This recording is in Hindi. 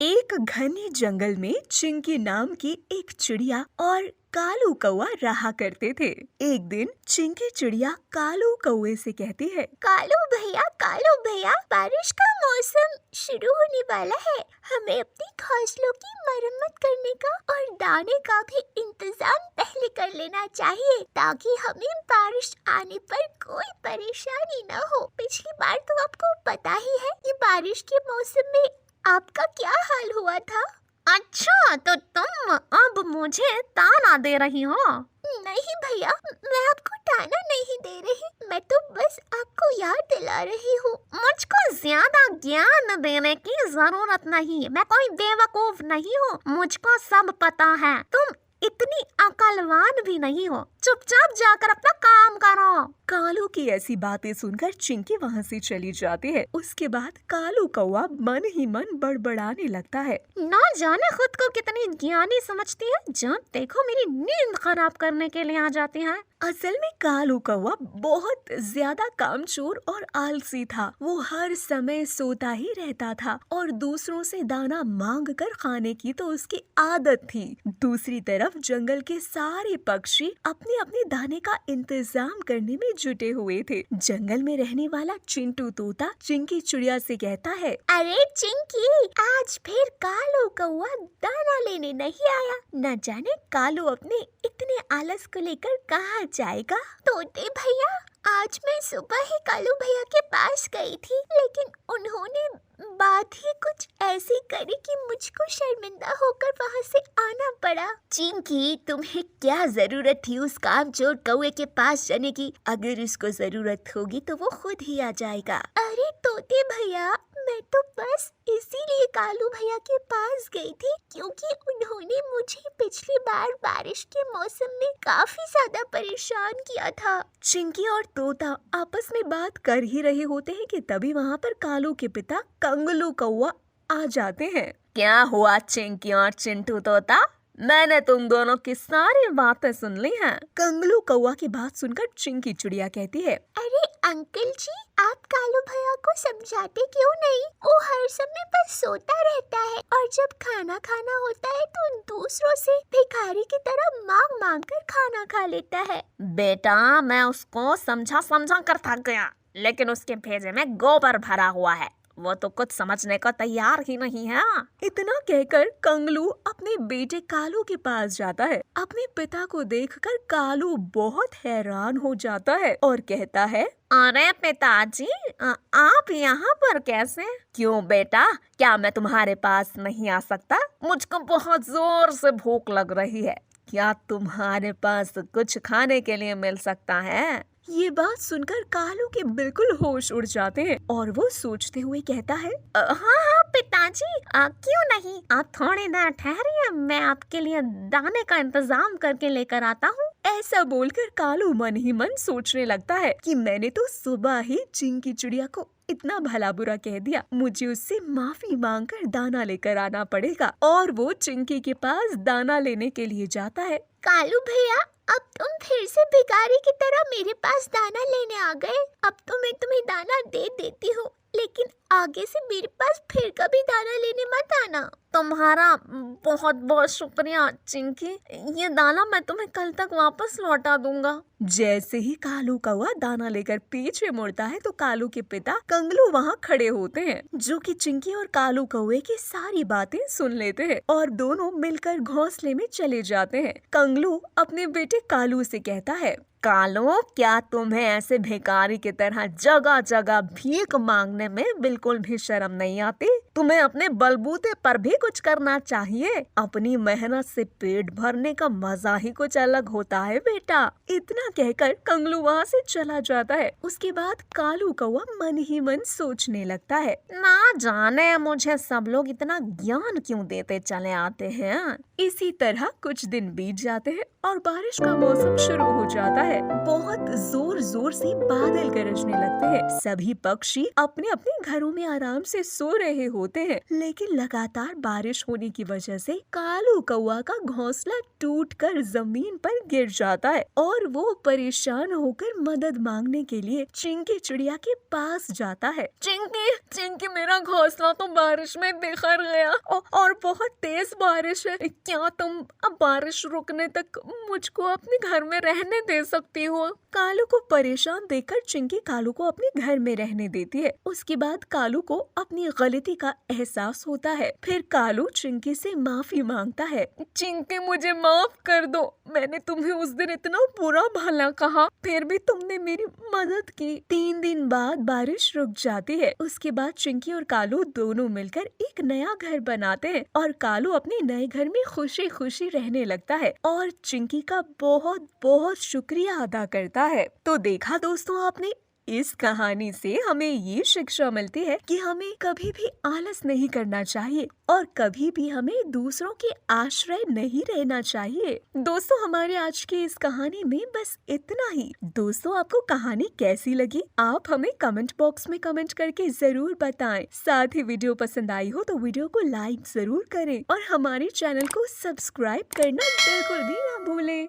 एक घने जंगल में चिंकी नाम की एक चिड़िया और कालू कौवा रहा करते थे। एक दिन चिंकी चिड़िया कालू कौवे से कहती है, कालू भैया, बारिश का मौसम शुरू होने वाला है। हमें अपनी घोंसलों की मरम्मत करने का और दाने का भी इंतजाम पहले कर लेना चाहिए, ताकि हमें बारिश आने पर कोई परेशानी न हो। पिछली बार तो आपको पता ही है कि बारिश के मौसम में आपका क्या हाल हुआ था। अच्छा, तो तुम अब मुझे ताना दे रही हो? नहीं भैया, मैं आपको ताना नहीं दे रही, मैं तो बस आपको याद दिला रही हूँ। मुझको ज्यादा ज्ञान देने की जरूरत नहीं, मैं कोई बेवकूफ नहीं हूँ, मुझको सब पता है। तुम इतनी अकलवान भी नहीं हो, चुपचाप जाकर अपना काम करो। कालू की ऐसी बातें सुनकर चिंकी वहाँ से चली जाती है। उसके बाद कालू कौवा मन ही मन बड़बड़ाने लगता है, न जाने खुद को कितनी ज्ञानी समझती है, जब देखो मेरी नींद खराब करने के लिए आ जाती है। असल में कालू कौवा बहुत ज्यादा कामचोर और आलसी था। वो हर समय सोता ही रहता था और दूसरों से दाना मांग कर खाने की तो उसकी आदत थी। दूसरी तरफ जंगल के सारे पक्षी अपने अपने दाने का इंतजाम करने में जुटे हुए थे। जंगल में रहने वाला चिंटू तोता चिंकी चिड़िया से कहता है, अरे चिंकी, आज फिर कालू कौवा दाना लेने नहीं आया। न जाने कालू अपने इतने आलस को लेकर कहाँ जाएगा। तोते भैया, आज मैं सुबह ही कालू भैया के पास गई थी, लेकिन उन्होंने बात ही कुछ ऐसी करी कि मुझको शर्मिंदा होकर वहाँ से आना पड़ा। चिंकी, तुम्हें क्या जरूरत थी उस कामचोर कौवे के पास जाने की? अगर उसको जरूरत होगी तो वो खुद ही आ जाएगा। अरे तोते भैया, मैं तो बस इसीलिए कालू भैया के पास गई थी क्योंकि उन्होंने मुझे पिछली बार बारिश के मौसम में काफी ज्यादा परेशान किया था। चिंकी और तोता आपस में बात कर ही रहे होते हैं कि तभी वहाँ पर कालू के पिता कंगलू कौवा आ जाते हैं। क्या हुआ चिंकी और चिंटू तोता? मैंने तुम दोनों की सारी बातें सुन ली हैं। कंगलू कौवा की बात सुनकर चिंकी चिड़िया कहती है, अरे अंकल जी, आप कालू भैया को समझाते क्यों नहीं? वो हर समय बस सोता रहता है और जब खाना खाना होता है तो दूसरों से भिखारी की तरह मांग मांग कर खाना खा लेता है। बेटा, मैं उसको समझा कर थक गया, लेकिन उसके भेजे में गोबर भरा हुआ है, वो तो कुछ समझने को तैयार ही नहीं है। इतना कहकर कंगलू अपने बेटे कालू के पास जाता है। अपने पिता को देखकर कालू बहुत हैरान हो जाता है और कहता है, अरे पिताजी, आप यहाँ पर कैसे? क्यों बेटा, क्या मैं तुम्हारे पास नहीं आ सकता? मुझको बहुत जोर से भूख लग रही है, क्या तुम्हारे पास कुछ खाने के लिए मिल सकता है? ये बात सुनकर कालू के बिल्कुल होश उड़ जाते हैं और वो सोचते हुए कहता है, हाँ पिताजी, क्यों नहीं, आप थोड़ी देर ठहरिए, मैं आपके लिए दाने का इंतजाम करके लेकर आता हूँ। ऐसा बोलकर कालू मन ही मन सोचने लगता है कि मैंने तो सुबह ही चिंकी चिड़िया को इतना भला बुरा कह दिया, मुझे उससे माफी मांगकर दाना लेकर आना पड़ेगा। और वो चिंकी के पास दाना लेने के लिए जाता है। कालू भैया, अब तुम फिर से भिखारी की तरह मेरे पास दाना लेने आ गए। अब तो मैं तुम्हें दाना दे देती हूँ, लेकिन आगे से मेरे पास फिर कभी दाना लेने मत आना। तुम्हारा बहुत बहुत शुक्रिया चिंकी, ये दाना मैं तुम्हें कल तक वापस लौटा दूंगा। जैसे ही कालू कौवा दाना लेकर पीछे मुड़ता है तो कालू के पिता कंगलू वहाँ खड़े होते हैं, जो कि चिंकी और कालू कौवे की सारी बातें सुन लेते हैं और दोनों मिलकर घोंसले में चले जाते हैं। कंगलू अपने बेटे कालू से कहता है, कालू, क्या तुम्हें ऐसे भिखारी की तरह जगह जगह भीख मांगने में बिल्कुल भी शर्म नहीं आती? तुम्हें अपने बलबूते पर भी कुछ करना चाहिए। अपनी मेहनत से पेट भरने का मजा ही कुछ अलग होता है बेटा। इतना कहकर कंगलू वहाँ से चला जाता है। उसके बाद कालू कौवा मन ही मन सोचने लगता है, ना जाने मुझे सब लोग इतना ज्ञान क्यों देते चले आते हैं। इसी तरह कुछ दिन बीत जाते हैं और बारिश का मौसम शुरू हो जाता है। है। बहुत जोर जोर से बादल गरजने लगते हैं। सभी पक्षी अपने अपने घरों में आराम से सो रहे होते हैं, लेकिन लगातार बारिश होने की वजह से कालू कौआ का घोंसला टूटकर जमीन पर गिर जाता है और वो परेशान होकर मदद मांगने के लिए चिंकी चिड़िया के पास जाता है। चिंकी, चिंकी, मेरा घोंसला तो बारिश में बिखर गया और बहुत तेज बारिश है। क्या तुम अब बारिश रुकने तक मुझको अपने घर में रहने दे सकती हो? कालू को परेशान देखकर चिंकी कालू को अपने घर में रहने देती है। उसके बाद कालू को अपनी गलती का एहसास होता है। फिर कालू चिंकी से माफी मांगता है। चिंकी, मुझे माफ कर दो। मैंने तुम्हें उस दिन इतना बुरा भला कहा, फिर भी तुमने मेरी मदद की। 3 दिन बाद बारिश रुक जाती है। उसके बाद चिंकी और कालू दोनों मिलकर एक नया घर बनाते हैं और कालू अपने नए घर में खुशी खुशी रहने लगता है और चिंकी का बहुत बहुत शुक्रिया अदा करता है। तो देखा दोस्तों आपने, इस कहानी से हमें ये शिक्षा मिलती है कि हमें कभी भी आलस नहीं करना चाहिए और कभी भी हमें दूसरों के आश्रय नहीं रहना चाहिए। दोस्तों, हमारे आज की इस कहानी में बस इतना ही। दोस्तों, आपको कहानी कैसी लगी आप हमें कमेंट बॉक्स में कमेंट करके जरूर बताएं। साथ ही वीडियो पसंद आई हो तो वीडियो को लाइक जरूर करें और हमारे चैनल को सब्सक्राइब करना बिल्कुल भी ना भूलें।